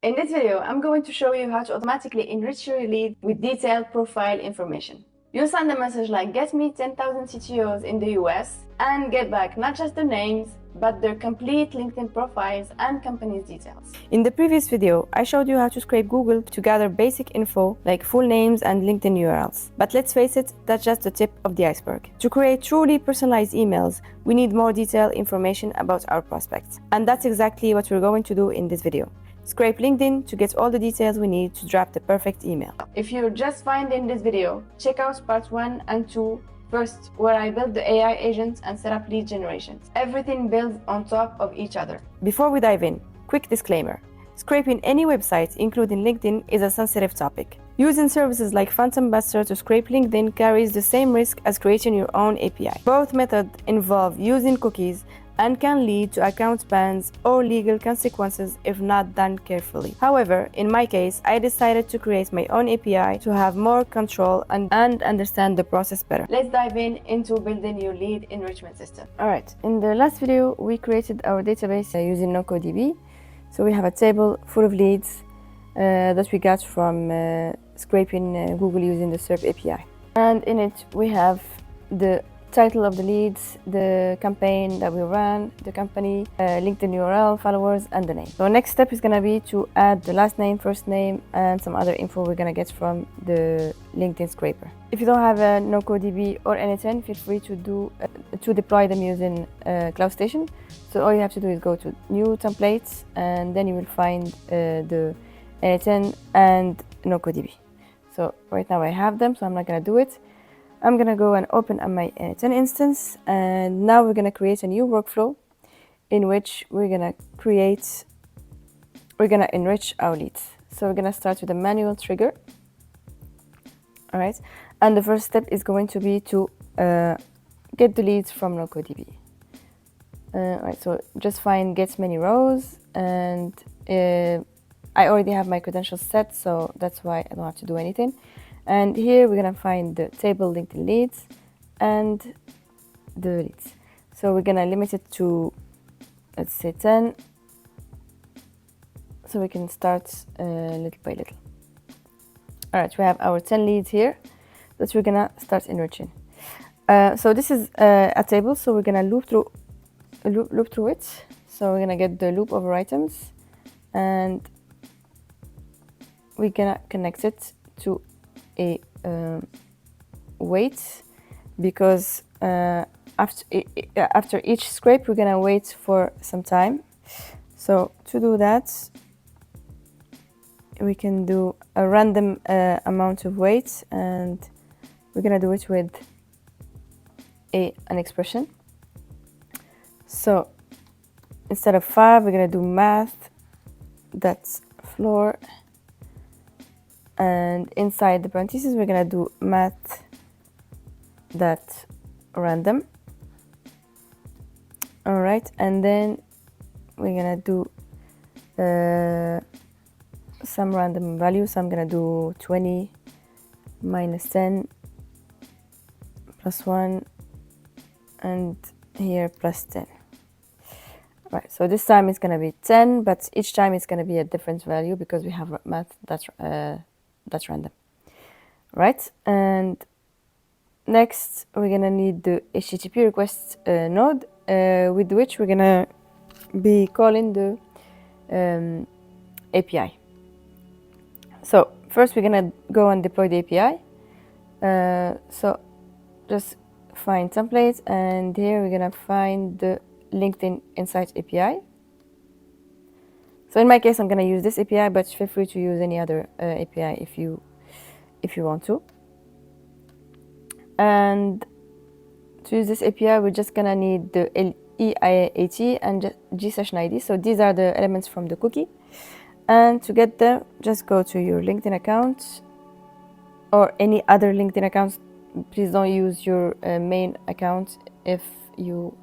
In this video, I'm going to show you how to automatically enrich your lead with detailed profile information. You send a message like get me 10,000 CTOs in the US and get back not just their names, but their complete LinkedIn profiles and company's details. In the previous video, I showed you how to scrape Google to gather basic info like full names and LinkedIn URLs. But let's face it, that's just the tip of the iceberg. To create truly personalized emails, we need more detailed information about our prospects. And that's exactly what we're going to do in this video. Scrape LinkedIn to get all the details we need to draft the perfect email. If you're just finding this video, check out part 1 and 2 first, where I built the AI agents and set up lead generations. Everything builds on top of each other. Before we dive in, quick disclaimer. Scraping any website, including LinkedIn, is a sensitive topic. Using services like Phantom Buster to scrape LinkedIn carries the same risk as creating your own API. Both methods involve using cookies and can lead to account bans or legal consequences if not done carefully. However, in my case, I decided to create my own API to have more control and understand the process better. Let's dive into building your lead enrichment system. Alright, in the last video, we created our database using NoCoDB. So we have a table full of leads that we got from scraping Google using the SERP API. And in it, we have the title of the leads, the campaign that we ran, the company, LinkedIn URL, followers, and the name. So next step is gonna be to add the last name, first name, and some other info we're gonna get from the LinkedIn scraper. If you don't have a NoCoDB or N10, feel free to deploy them using Cloud Station. So all you have to do is go to New Templates, and then you will find the N10 and NoCoDB. So right now I have them, so I'm not gonna do it. I'm gonna go and open up my N10 instance, and now we're gonna create a new workflow in which we're gonna enrich our leads. So we're gonna start with a manual trigger. All right, and the first step is going to be to get the leads from NoCoDB. All right, so just find get many rows, and I already have my credentials set, so that's why I don't have to do anything. And here we're gonna find the table LinkedIn leads and the leads. So we're gonna limit it to, let's say 10, so we can start little by little. All right, we have our 10 leads here that we're gonna start enriching. So this is a table, so we're gonna loop through it. So we're gonna get the loop over items, and we're gonna connect it to a wait, because after each scrape we're gonna wait for some time. So to do that, we can do a random amount of wait, and we're gonna do it with an expression. So instead of 5, we're gonna do math, that's floor, and inside the parentheses we're gonna do math that random. All right, and then we're gonna do some random value. So I'm gonna do 20 minus 10 plus 1, and here plus 10. Right, so this time it's gonna be 10, but each time it's gonna be a different value because we have math that's random. Right, and next we're gonna need the HTTP request node with which we're gonna be calling the API. So first we're gonna go and deploy the API. So just find templates, and here we're gonna find the LinkedIn Insights API. So in my case, I'm gonna use this API, but feel free to use any other API if you want to. And to use this API, we're just gonna need the EIAT and G-Session ID. So these are the elements from the cookie. And to get them, just go to your LinkedIn account or any other LinkedIn accounts. Please don't use your main account if you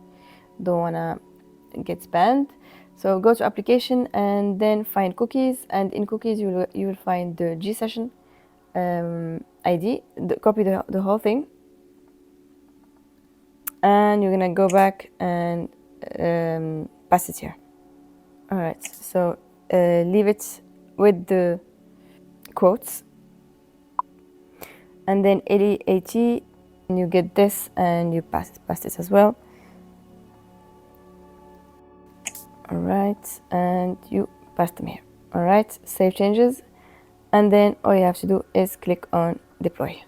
don't wanna get banned. So go to application and then find cookies, and in cookies you will find the G-Session ID. Copy the whole thing, and you're gonna go back and pass it here. All right, so leave it with the quotes, and then AT, and you get this and you pass this as well. All right, and you pass them here. All right, save changes, and then all you have to do is click on deploy.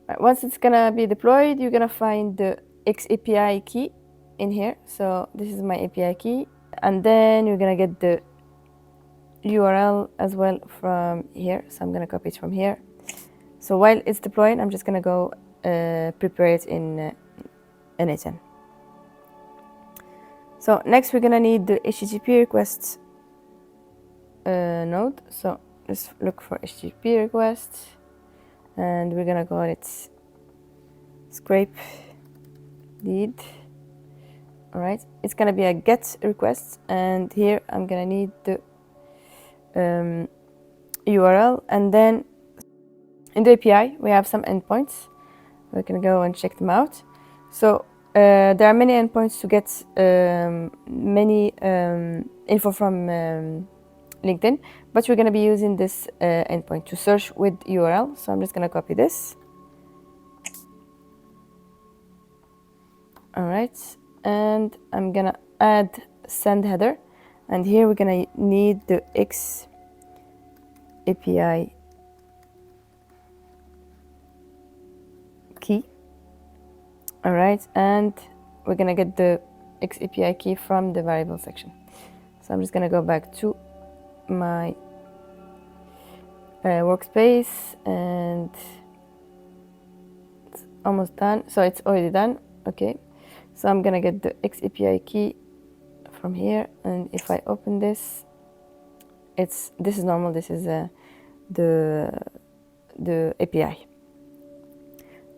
Right, once it's gonna be deployed, you're gonna find the X API key in here. So this is my API key, and then you're gonna get the URL as well from here. So I'm gonna copy it from here. So while it's deploying, I'm just gonna go prepare it in N8N. So next we're gonna need the HTTP request node. So let's look for HTTP request, and we're gonna call it scrape lead. All right, it's gonna be a GET request, and here I'm gonna need the URL, and then in the API we have some endpoints. We can go and check them out. So there are many endpoints to get many info from LinkedIn, but we're gonna be using this endpoint to search with URL. So I'm just gonna copy this. All right, and I'm gonna add send header, and here we're gonna need the X API key. All right, and we're gonna get the X API key from the variable section. So I'm just gonna go back to my workspace, and it's almost done. So it's already done. Okay, so I'm gonna get the X API key from here, and if I open this, this is normal. This is the API.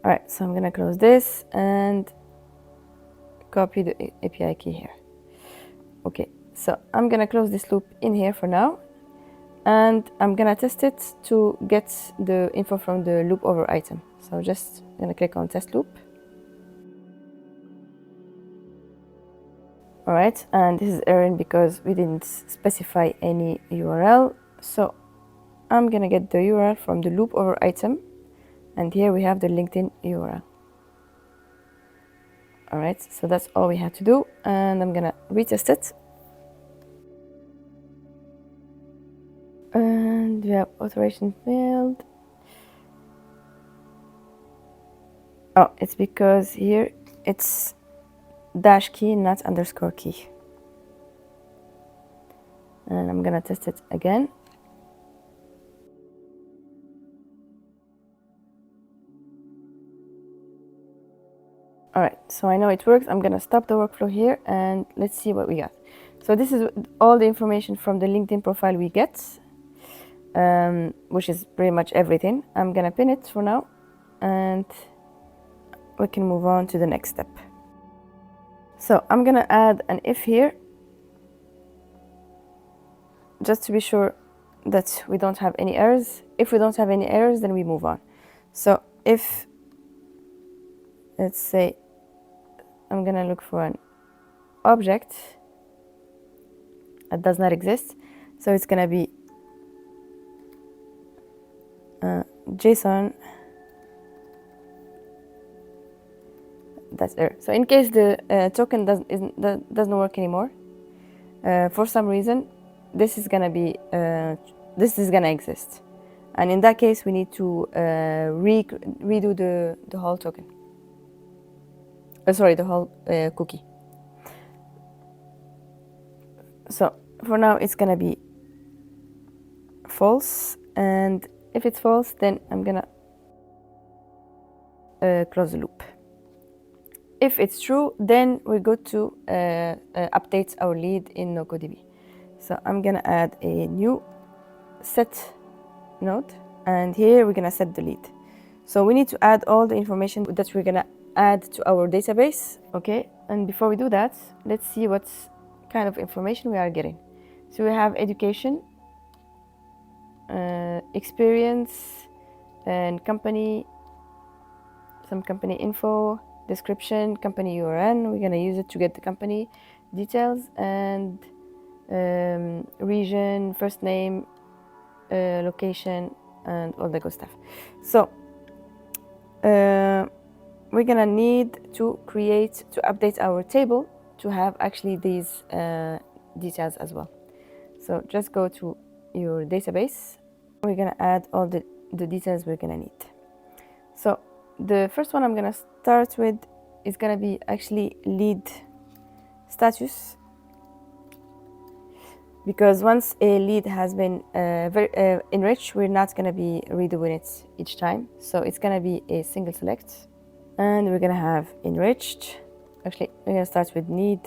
All right, so I'm gonna close this and copy the API key here. Okay, so I'm gonna close this loop in here for now, and I'm gonna test it to get the info from the loop over item. So just gonna click on test loop. All right, and this is erroring because we didn't specify any URL. So I'm gonna get the URL from the loop over item, and here we have the LinkedIn URL. All right, so that's all we had to do, and I'm gonna retest it. And we have authorization failed. Oh, it's because here it's dash key, not underscore key. And I'm gonna test it again. All right, so I know it works. I'm gonna stop the workflow here, and let's see what we got. So this is all the information from the LinkedIn profile we get, which is pretty much everything. I'm gonna pin it for now, and we can move on to the next step. So I'm gonna add an if here, just to be sure that we don't have any errors. If we don't have any errors, then we move on. So if, let's say, I'm gonna look for an object that does not exist, so it's gonna be JSON. That's error. So in case the token doesn't work anymore, for some reason, this is gonna be exist, and in that case, we need to redo the whole token. Sorry, the whole cookie. So for now, it's gonna be false, and if it's false, then I'm gonna close the loop. If it's true, then we go to update our lead in NoCoDB. So I'm gonna add a new set node, and here we're gonna set the lead. So we need to add all the information that we're gonna add to our database. Okay, and before we do that, let's see what kind of information we are getting. So we have education, experience, and company, some company info, description, company URN. We're gonna use it to get the company details, and region, first name, location, and all the good stuff. So we're gonna need to update our table to have actually these details as well. So just go to your database. We're gonna add all the details we're gonna need. So the first one I'm gonna start with is gonna be actually lead status, because once a lead has been enriched, we're not gonna be redoing it each time. So it's gonna be a single select, and we're gonna have enriched. Actually, we're gonna start with need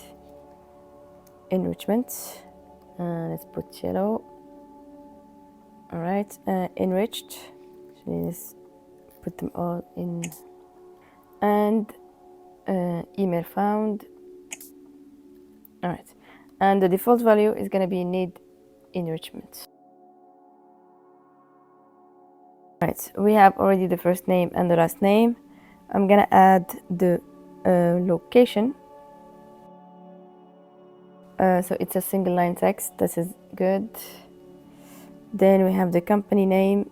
enrichment, and let's put yellow. All right, enriched. Actually, let's put them all in, and email found. All right, and the default value is gonna be need enrichment. All right, we have already the first name and the last name. I'm gonna add the location. So it's a single line text. This is good. Then we have the company name.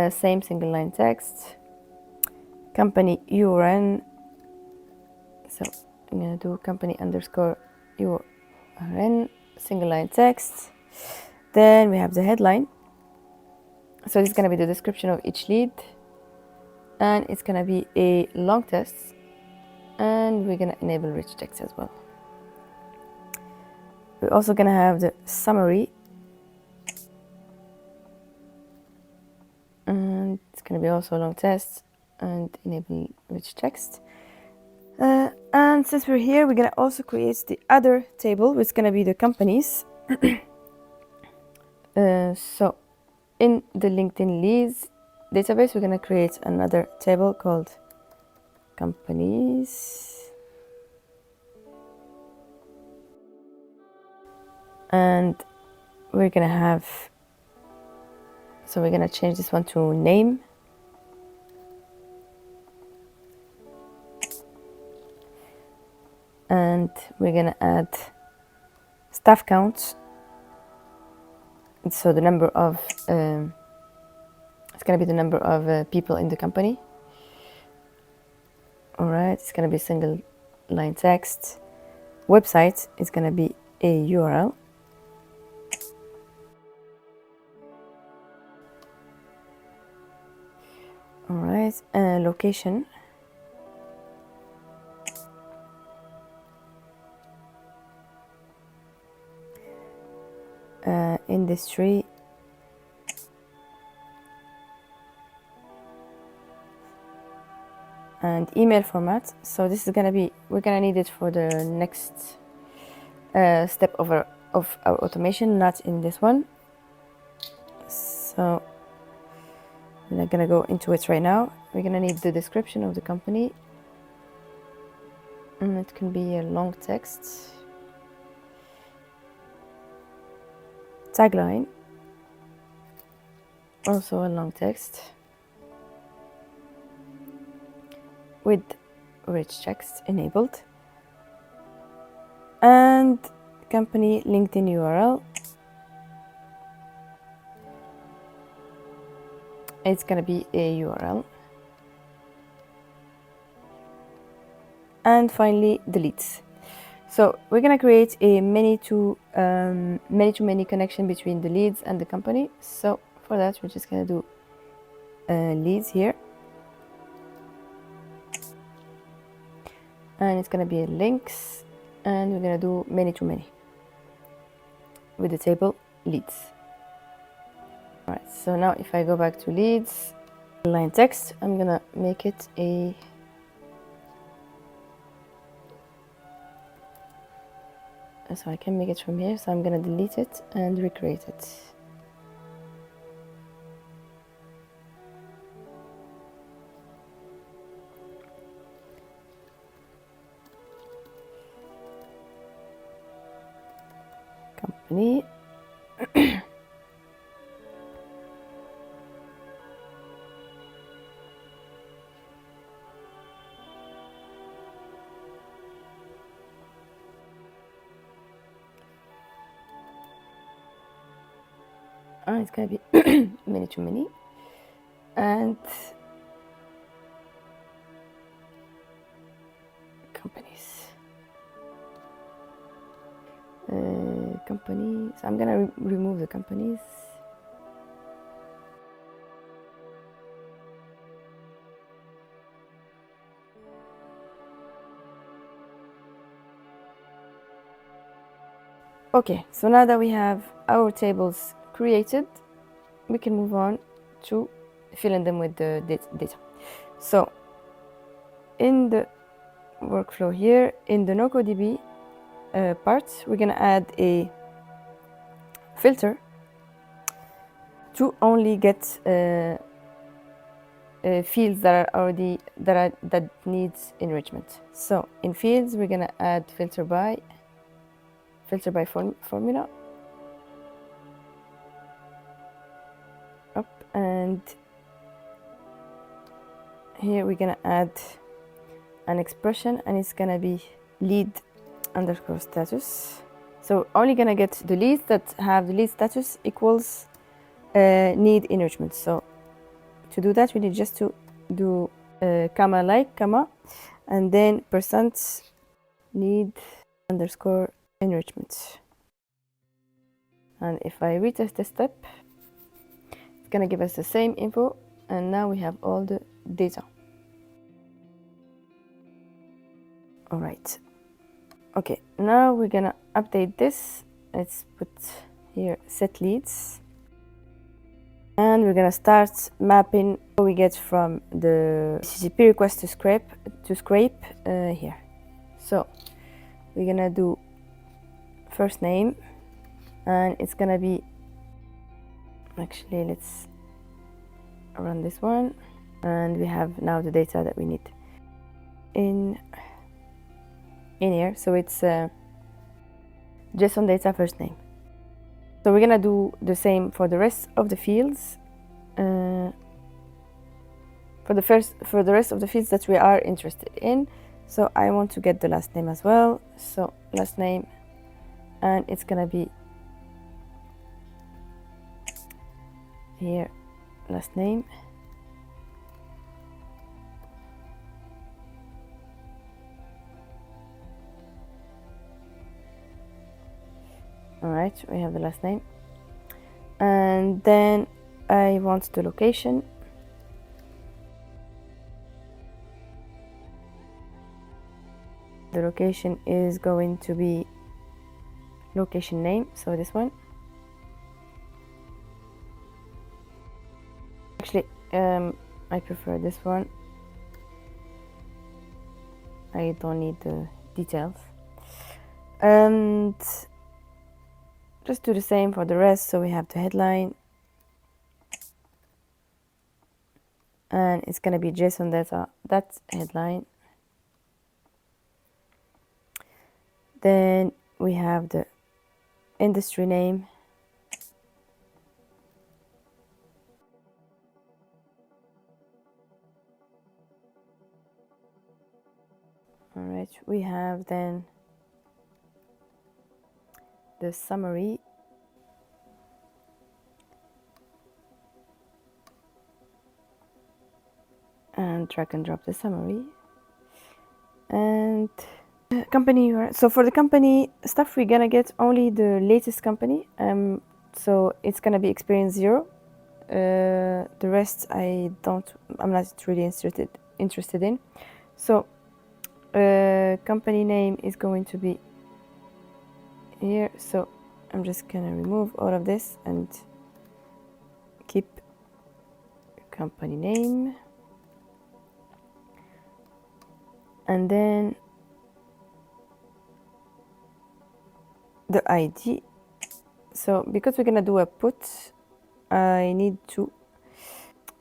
Same single line text. Company URN. So I'm gonna do company underscore URN, single line text. Then we have the headline. So this is gonna be the description of each lead, and it's gonna be a long text, and we're gonna enable rich text as well. We're also gonna have the summary, and it's gonna be also a long text and enable rich text. And since we're here, we're gonna also create the other table, which is gonna be the companies. So in the LinkedIn leads database, we're gonna create another table called companies. And we're gonna have, so we're gonna change this one to name. And we're gonna add staff count. So the number of, it's gonna be the number of people in the company. All right, it's gonna be single line text. Website is gonna be a URL. All right, location. Industry. And email format. So this is gonna be, we're gonna need it for the next step of our automation, not in this one. So we're not gonna go into it right now. We're gonna need the description of the company, and it can be a long text. Tagline, also a long text with rich text enabled, and company LinkedIn URL. It's gonna be a URL. And finally, the leads. So we're gonna create a many to many connection between the leads and the company. So for that, we're just gonna do leads here, and it's gonna be links, and we're gonna do many to many with the table leads. All right. So now if I go back to leads, line text, I'm gonna make it a so I can make it from here, so I'm gonna delete it and recreate it. Company. and it's gonna be many to many, and companies. Companies. I'm gonna remove the companies. Okay, so now that we have our tables created, we can move on to filling them with the data. So in the workflow here, in the NoCoDB part, we're gonna add a filter to only get fields that are already that needs enrichment. So in fields, we're gonna add filter by formula up, and here we're gonna add an expression, and it's gonna be lead underscore status. So only gonna get the leads that have the lead status equals need enrichment. So to do that, we need just to do comma like comma, and then percent need underscore enrichment. And if I retest this step, it's gonna give us the same info, and now we have all the data. All right. Okay, now we're gonna update this. Let's put here set leads, and we're gonna start mapping what we get from the HTTP request to scrape here. So we're gonna do first name, and it's gonna be, actually let's run this one, and we have now the data that we need in here. So it's JSON data first name. So we're gonna do the same for the rest of the fields, for the rest of the fields that we are interested in. So I want to get the last name as well. So last name, and it's gonna be here last name. All right, we have the last name, and then I want the location. The location is going to be location name, so this one. Actually, I prefer this one. I don't need the details. And just do the same for the rest. So we have the headline, and it's going to be JSON data, that's headline. Then we have the industry name, all right. We have then the summary, and drag and drop the summary, and company URL. So for the company stuff, we're gonna get only the latest company. So it's gonna be experience 0. The rest I'm not really interested in. So company name is going to be here. So I'm just gonna remove all of this and keep company name, and then the ID. So because we're gonna do a put, I need to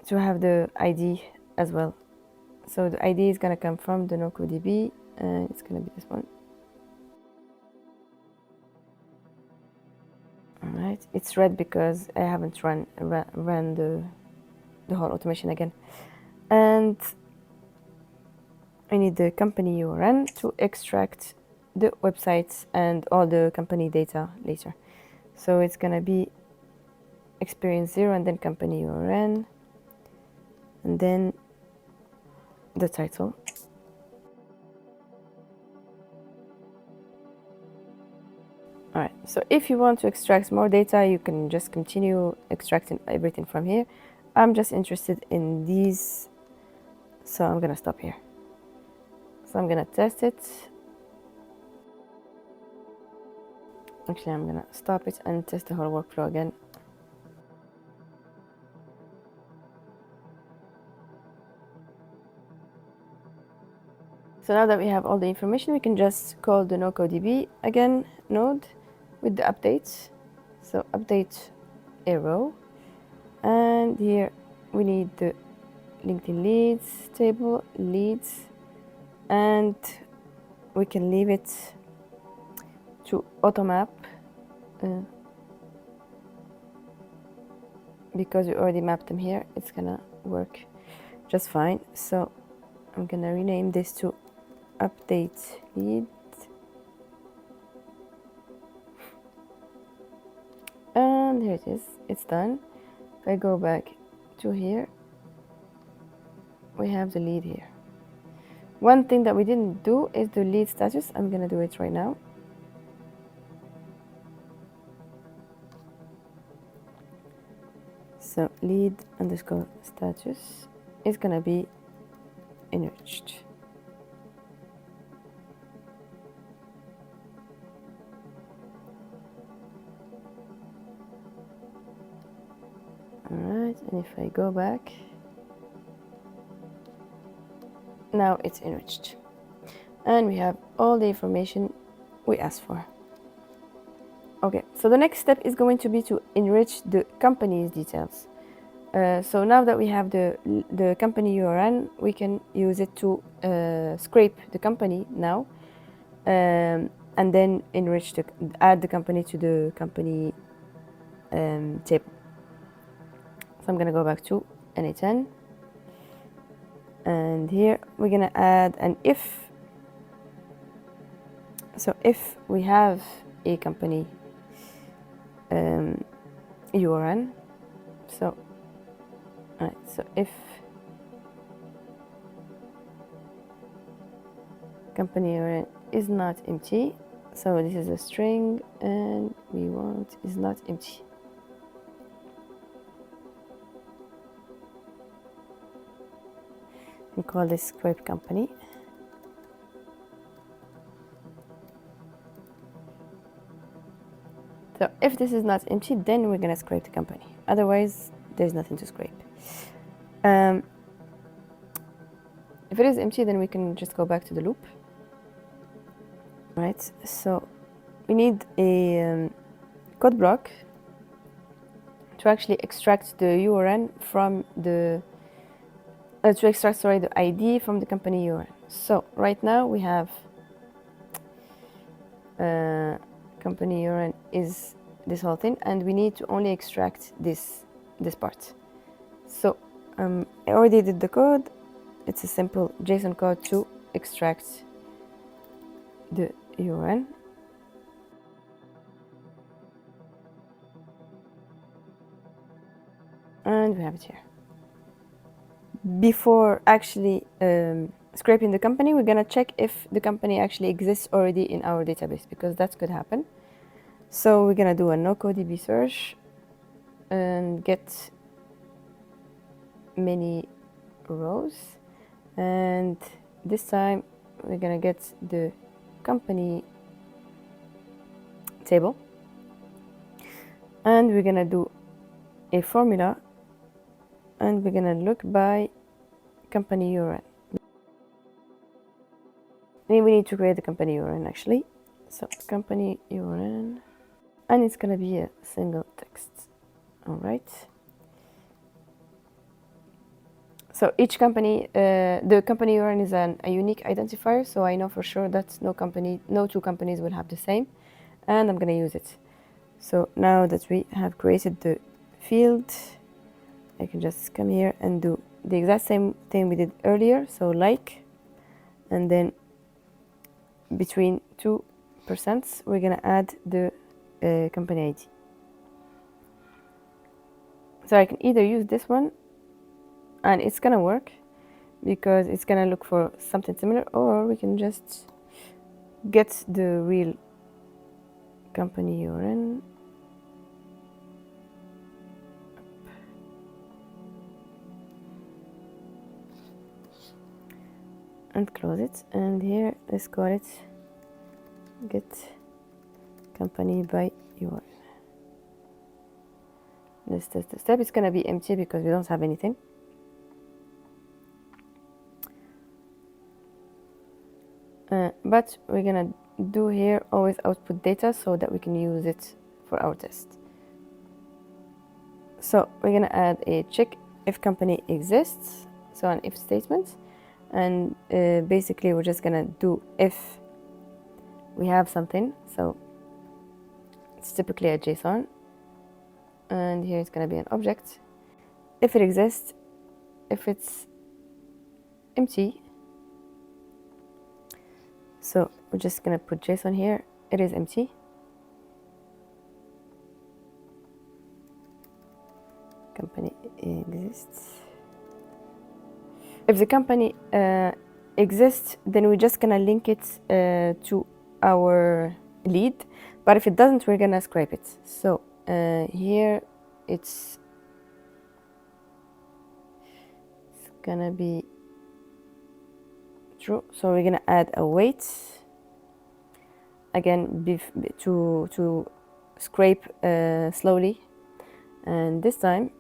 have the ID as well. So the ID is gonna come from the NoCoDB, and it's gonna be this one. All right, it's red because I haven't ran the whole automation again. And I need the company URL to extract the websites and all the company data later. So it's gonna be experience 0 and then company URN and then the title. Alright, so if you want to extract more data, you can just continue extracting everything from here. I'm just interested in these, so I'm gonna stop here. So I'm gonna test it. Actually, I'm gonna stop it and test the whole workflow again. So now that we have all the information, we can just call the NoCoDB again node with the updates. So update a row, and here we need the LinkedIn leads table, leads, and we can leave it to automap because we already mapped them here. It's gonna work just fine. So I'm gonna rename this to update lead, and here it is, it's done. If I go back to here, we have the lead here. One thing that we didn't do is the lead status. I'm gonna do it right now. So lead underscore status is gonna be enriched. Alright, and if I go back, now it's enriched. And we have all the information we asked for. Okay, so the next step is going to be to enrich the company's details. So now that we have the company URN, we can use it to scrape the company now, and then enrich add the company to the company table. So I'm gonna go back to NA10, and here we're gonna add an if. So if we have a company URN, so if company URN is not empty, so this is a string and we want is not empty. We call this scrape company. So if this is not empty, then we're gonna scrape the company. Otherwise, there's nothing to scrape. If it is empty, then we can just go back to the loop. Right, so we need a code block to actually extract the URN from the the ID from the company URN. So right now we have company URN is this whole thing, and we need to only extract this part. So I already did the code. It's a simple JSON code to extract the URN. And we have it here. Before actually scraping the company, we're gonna check if the company actually exists already in our database, because that could happen. So we're gonna do a NoCoDB search and get many rows, and this time we're gonna get the company table, and we're gonna do a formula, and we're gonna look by company URN. We need to create the company URN actually. So company URN, and it's gonna be a single text. All right. So each company, the company URN is a unique identifier, so I know for sure that no two companies will have the same, and I'm gonna use it. So now that we have created the field, I can just come here and do the exact same thing we did earlier. So like, and then between 2%, we're gonna add the company ID. So I can either use this one, and it's gonna work because it's gonna look for something similar, or we can just get the real company you're in. And close it, and here let's call it get company by URL. Let's test the step. It's gonna be empty because we don't have anything. But we're gonna do here always output data so that we can use it for our test. So we're gonna add a check if company exists, so an if statement, and basically we're just gonna do if we have something. So it's typically a JSON, and here it's gonna be an object. If it exists, if it's empty, so we're just gonna put JSON here. It is empty. Company exists. If the company exists, then we're just gonna link it to our lead. But if it doesn't, we're gonna scrape it. So here it's gonna be true. So we're gonna add a wait again to scrape slowly, and this time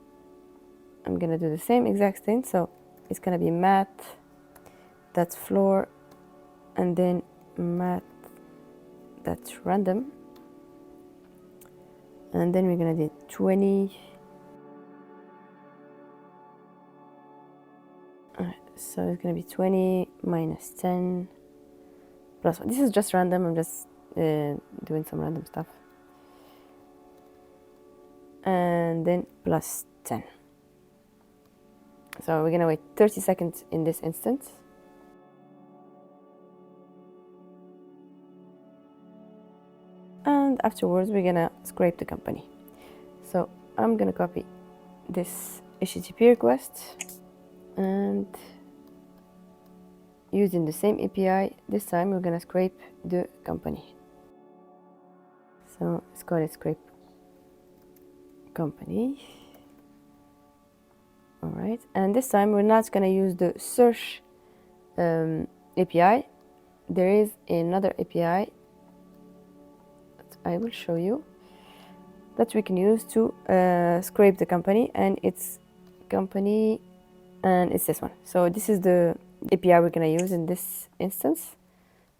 I'm gonna do the same exact thing. So it's gonna be math, that's floor, and then math, that's random, and then we're gonna do 20. Alright, so it's gonna be 20 minus 10 plus 1. This is just random. I'm just doing some random stuff, and then plus 10. So we're gonna wait 30 seconds in this instance. And afterwards, we're gonna scrape the company. So I'm gonna copy this HTTP request, and using the same API, this time we're gonna scrape the company. So let's call it scrape company. All right, and this time we're not gonna use the search API. There is another API that I will show you that we can use to scrape the company, and it's company, and it's this one. So this is the API we're gonna use in this instance.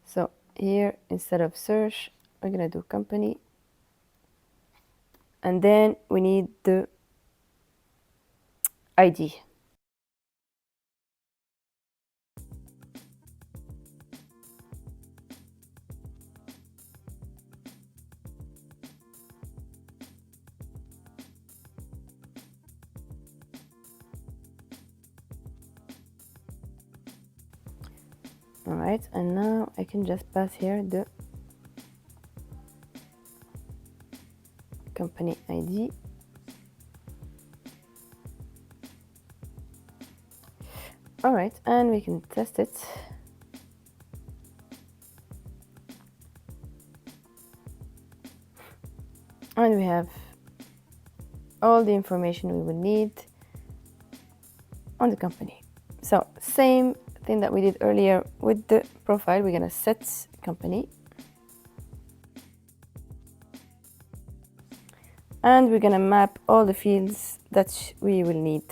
So here, instead of search, we're gonna do company, and then we need the ID. All right, and now I can just pass here the company ID. All right, and we can test it. And we have all the information we would need on the company. So same thing that we did earlier with the profile, we're gonna set company, and we're gonna map all the fields that we will need.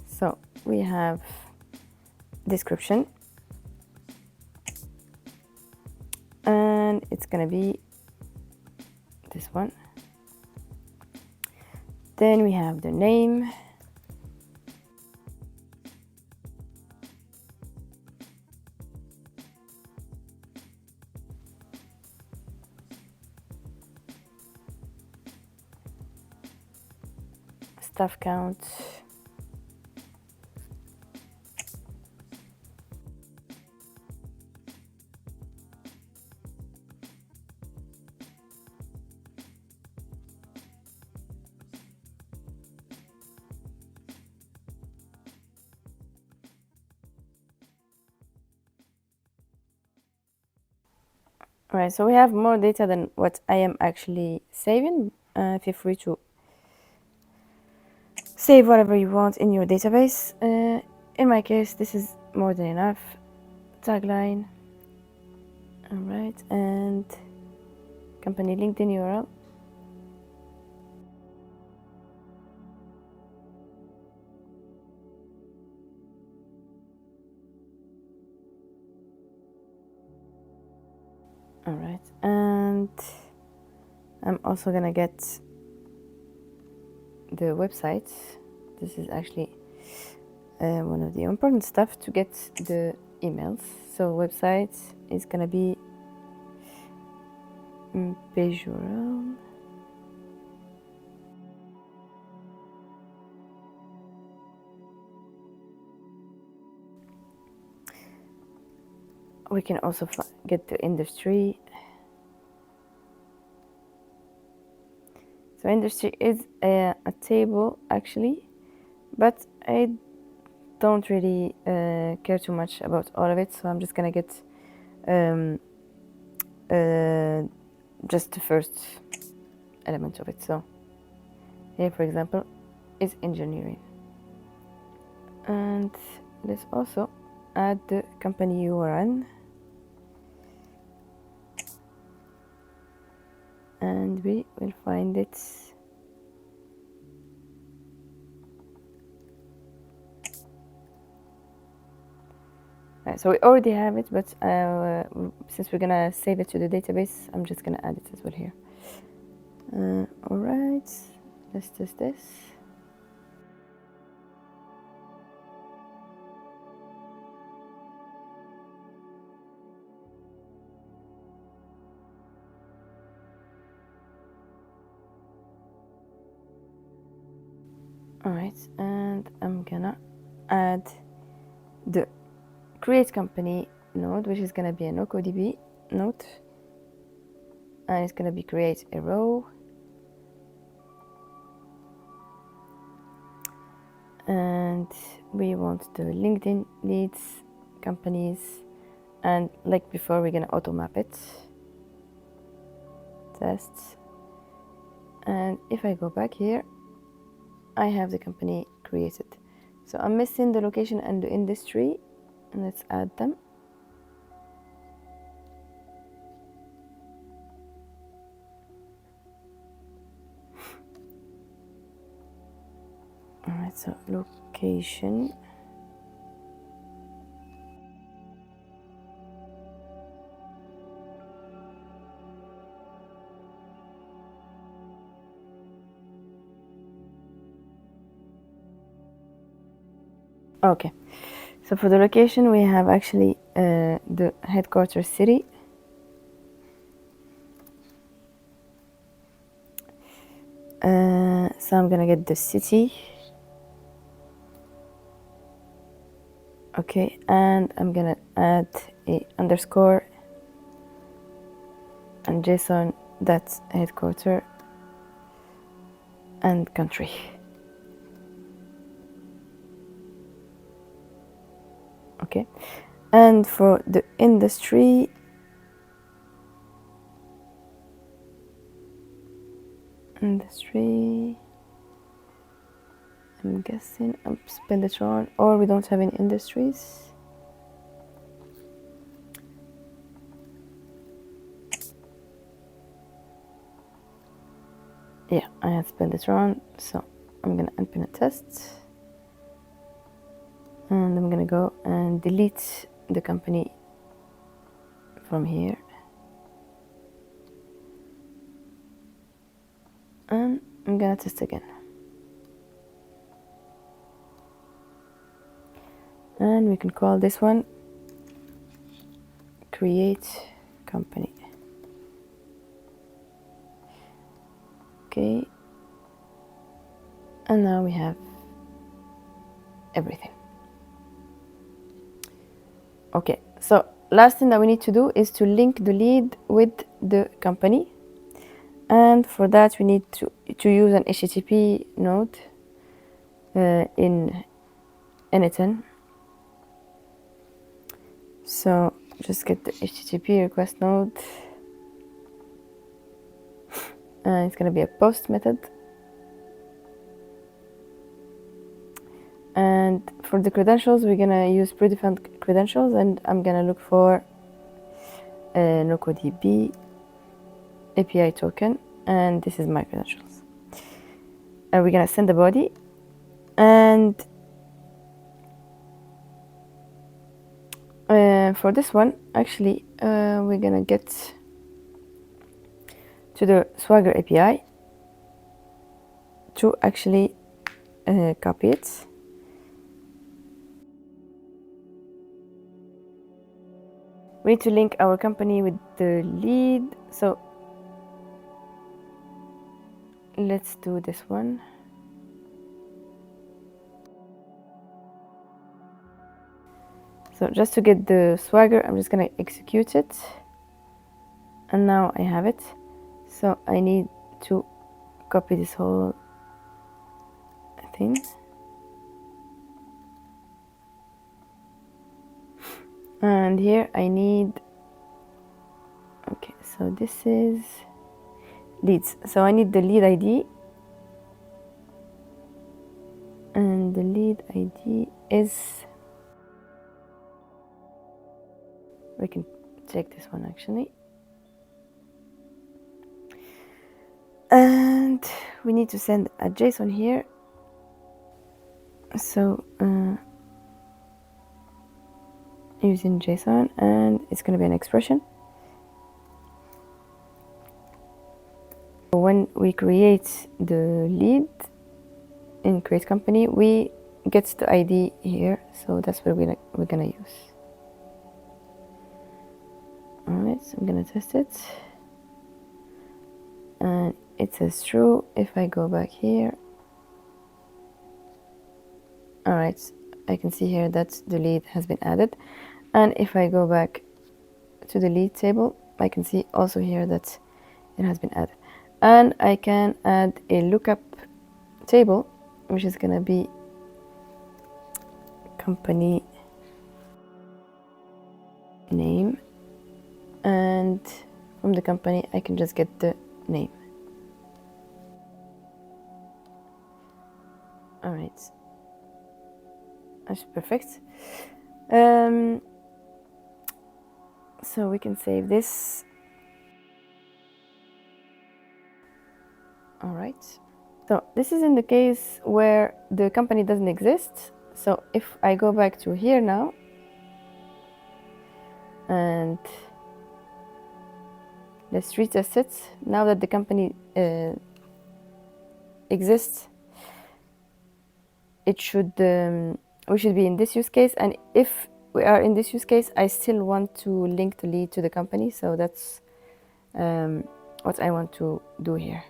So we have description, and it's gonna be this one. Then we have the name, staff count, All right, so we have more data than what I am actually saving. Feel free to save whatever you want in your database. In my case, this is more than enough. Tagline. All right, and company LinkedIn URL. All right, and I'm also gonna get the website. This is actually one of the important stuff to get the emails. So website is gonna be page URL. We can also get the industry. So industry is a table actually, but I don't really care too much about all of it. So I'm just gonna get just the first element of it. So here, for example, is engineering. And let's also add the company URL. And we will find it. Right, so we already have it, but since we're gonna save it to the database, I'm just gonna add it as well here. All right, let's test this. All right, and I'm gonna add the create company node, which is gonna be a NoCoDB node, and it's gonna be create a row, and we want the LinkedIn leads, companies, and like before, we're gonna auto map it. Tests, and if I go back here, I have the company created. So I'm missing the location and the industry, and let's add them. All right, so location. Okay, so for the location, we have actually the headquarters city. So I'm gonna get the city. Okay, and I'm gonna add a underscore and JSON, that's headquarter and country. Okay, and for the industry, I'm guessing Spenditron, or we don't have any industries. Yeah, I have Spenditron, so I'm gonna open a test, and I'm gonna go and delete the company from here, and I'm gonna test again, and we can call this one create company. Okay, and now we have everything. Okay, so last thing that we need to do is to link the lead with the company, and for that we need to use an HTTP node in anything. So just get the HTTP request node, It's going to be a post method. And for the credentials, we're going to use predefined credentials, and I'm going to look for NocoDB API token, and this is my credentials. And we're going to send the body, and for this one, actually, we're going to get to the Swagger API to actually copy it. We need to link our company with the lead, so let's do this one. So just to get the Swagger, I'm just gonna execute it, and now I have it. So I need to copy this whole thing, and here I need, okay, so this is leads, so I need the lead ID, and the lead ID is, we can check this one actually, and we need to send a JSON here. So using JSON, and it's going to be an expression. When we create the lead in create company, we get the ID here, so that's what we're gonna use. All right, so I'm gonna test it, and it says true. If I go back here, all right, I can see here that the lead has been added, and if I go back to the lead table, I can see also here that it has been added. And I can add a lookup table, which is gonna be company name, and from the company I can just get the name. All right, that's perfect. So we can save this. All right, so this is in the case where the company doesn't exist. So if I go back to here now, and let's retest it, now that the company exists, it should we should be in this use case, and if we are in this use case, I still want to link the lead to the company, so that's what I want to do here.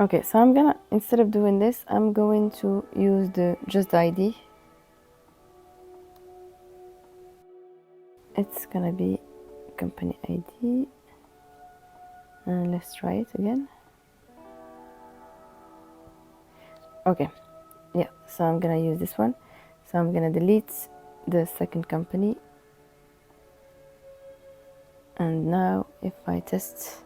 Okay, so I'm gonna, instead of doing this, I'm going to use just the ID. It's gonna be company ID, and let's try it again. Okay, yeah, so I'm gonna use this one. So I'm gonna delete the second company, and now if I test,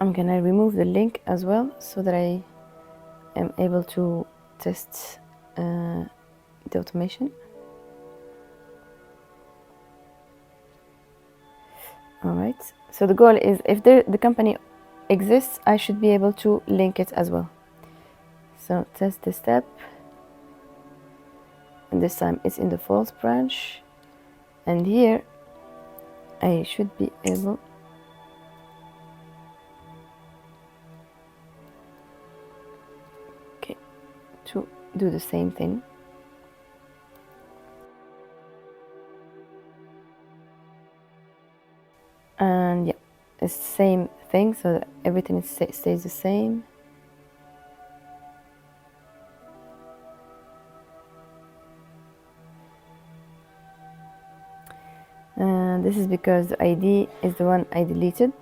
I'm gonna remove the link as well, so that I am able to test the automation. All right, so the goal is, if the company exists, I should be able to link it as well. So test this step, and this time it's in the false branch, and here I should be able to do the same thing. And yeah, it's the same thing, so that everything stays the same. This is because the ID is the one I deleted.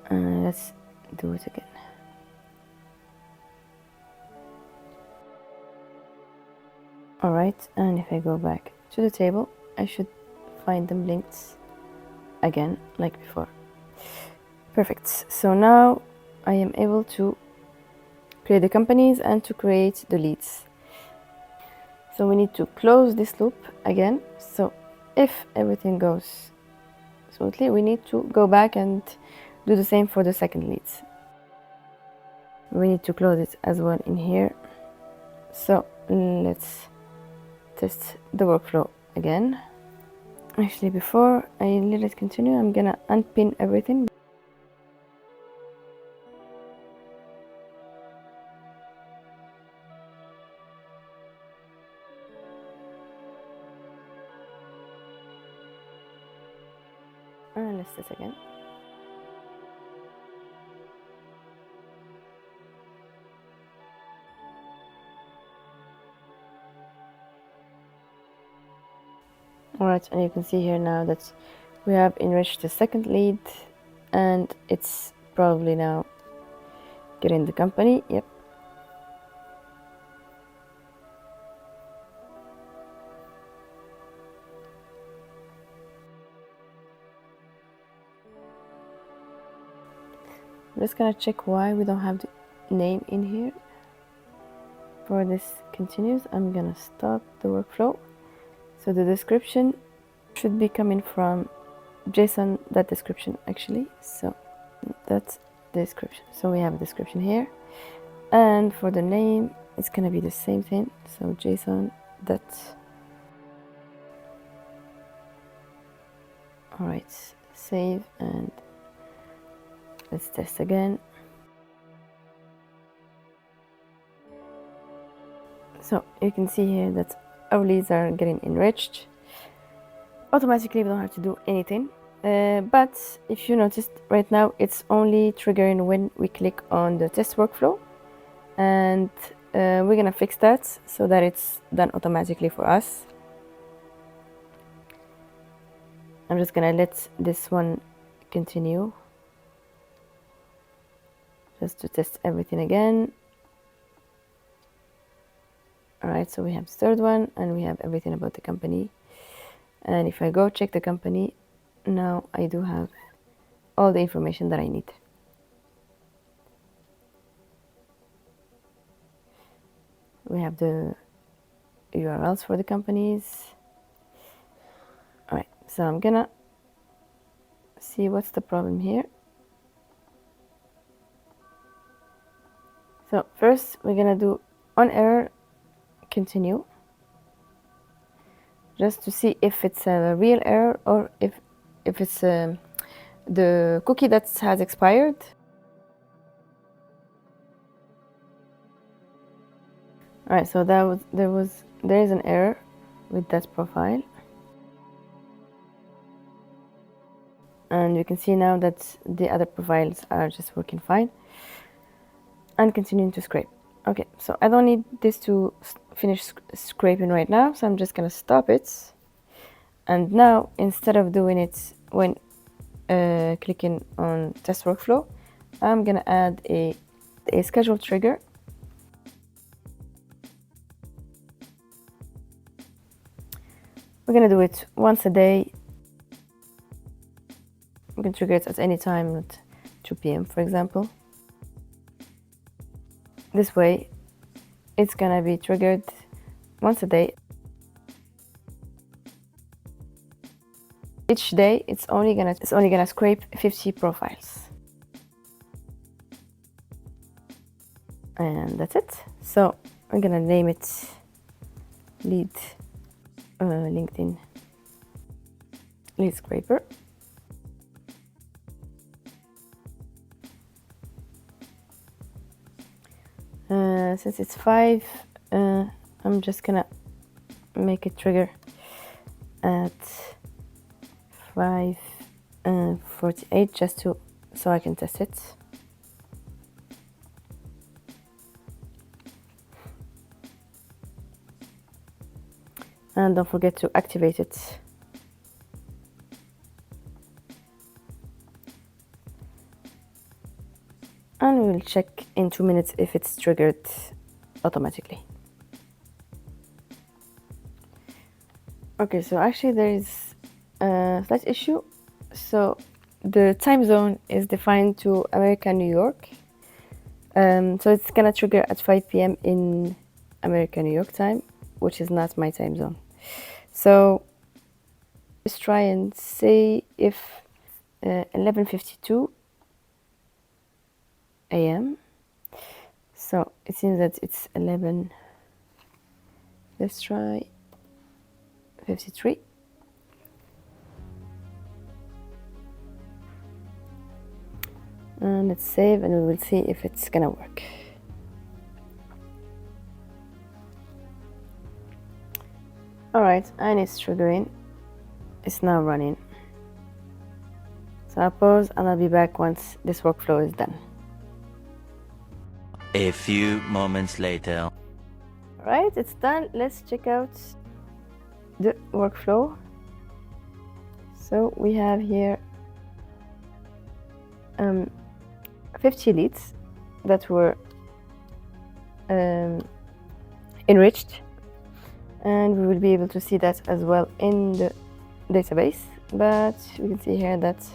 Let's do it again. Alright, and if I go back to the table, I should find them linked again, like before. Perfect. So now I am able to create the companies and to create the leads. So we need to close this loop again. So if everything goes smoothly, we need to go back and do the same for the second leads. We need to close it as well in here. So let's test the workflow again. Actually, before I let it continue, I'm gonna unpin everything. And let's test again. Alright, and you can see here now that we have enriched the second lead, and it's probably now getting the company. Yep. I'm just gonna check why we don't have the name in here. For this continues, I'm gonna stop the workflow. So the description should be coming from JSON, that description actually. So that's the description. So we have a description here. And for the name, it's gonna be the same thing. So JSON that. Alright, save and let's test again. So you can see here that our leads are getting enriched. Automatically, we don't have to do anything. But if you noticed right now, it's only triggering when we click on the test workflow. And we're gonna fix that so that it's done automatically for us. I'm just gonna let this one continue, just to test everything again. Alright, so we have the third one and we have everything about the company. And if I go check the company, now I do have all the information that I need. We have the URLs for the companies. Alright, so I'm gonna see what's the problem here. So first we're gonna do on error continue, just to see if it's a real error or if it's the cookie that has expired. All right, so there is an error with that profile, and you can see now that the other profiles are just working fine and continuing to scrape. Okay, so I don't need this to finish scraping right now, so I'm just gonna stop it. And now, instead of doing it when clicking on test workflow, I'm gonna add a schedule trigger. We're gonna do it once a day. You can trigger it at any time, at 2 p.m. for example. This way, it's gonna be triggered once a day. Each day, it's only gonna scrape 50 profiles, and that's it. So I'm gonna name it lead LinkedIn lead scraper. Since it's 5, I'm just gonna make it trigger at 5:48 just so I can test it. and don't forget to activate it. And we will check in 2 minutes if it's triggered automatically. Okay, so actually there is a slight issue. So the time zone is defined to America, New York. So it's gonna trigger at 5 p.m. in America, New York time, which is not my time zone. So let's try and say if 11:52 a.m. So it seems that it's 11. Let's try 53. And let's save, and we will see if it's gonna work. All right, and it's triggering. It's now running. So I'll pause and I'll be back once this workflow is done. A few moments later. All right, it's done. Let's check out the workflow. So we have here 50 leads that were enriched, and we will be able to see that as well in the database. But we can see here that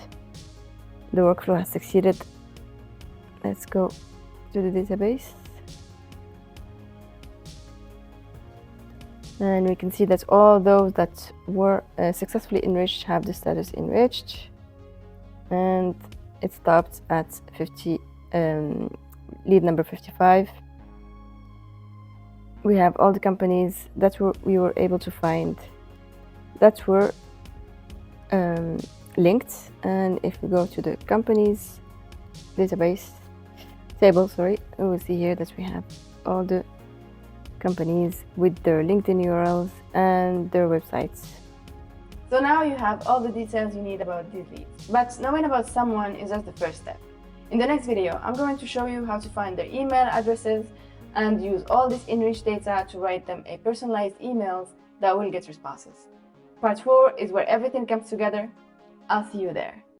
the workflow has succeeded. Let's go to the database, and we can see that all those that were successfully enriched have the status enriched, and it stopped at 50, lead number 55. We have all the companies that we were able to find that were linked, and if we go to the companies database table, we will see here that we have all the companies with their LinkedIn URLs and their websites. So now you have all the details you need about these leads. But knowing about someone is just the first step. In the next video, I'm going to show you how to find their email addresses and use all this enriched data to write them a personalized emails that will get responses. Part 4 is where everything comes together. I'll see you there.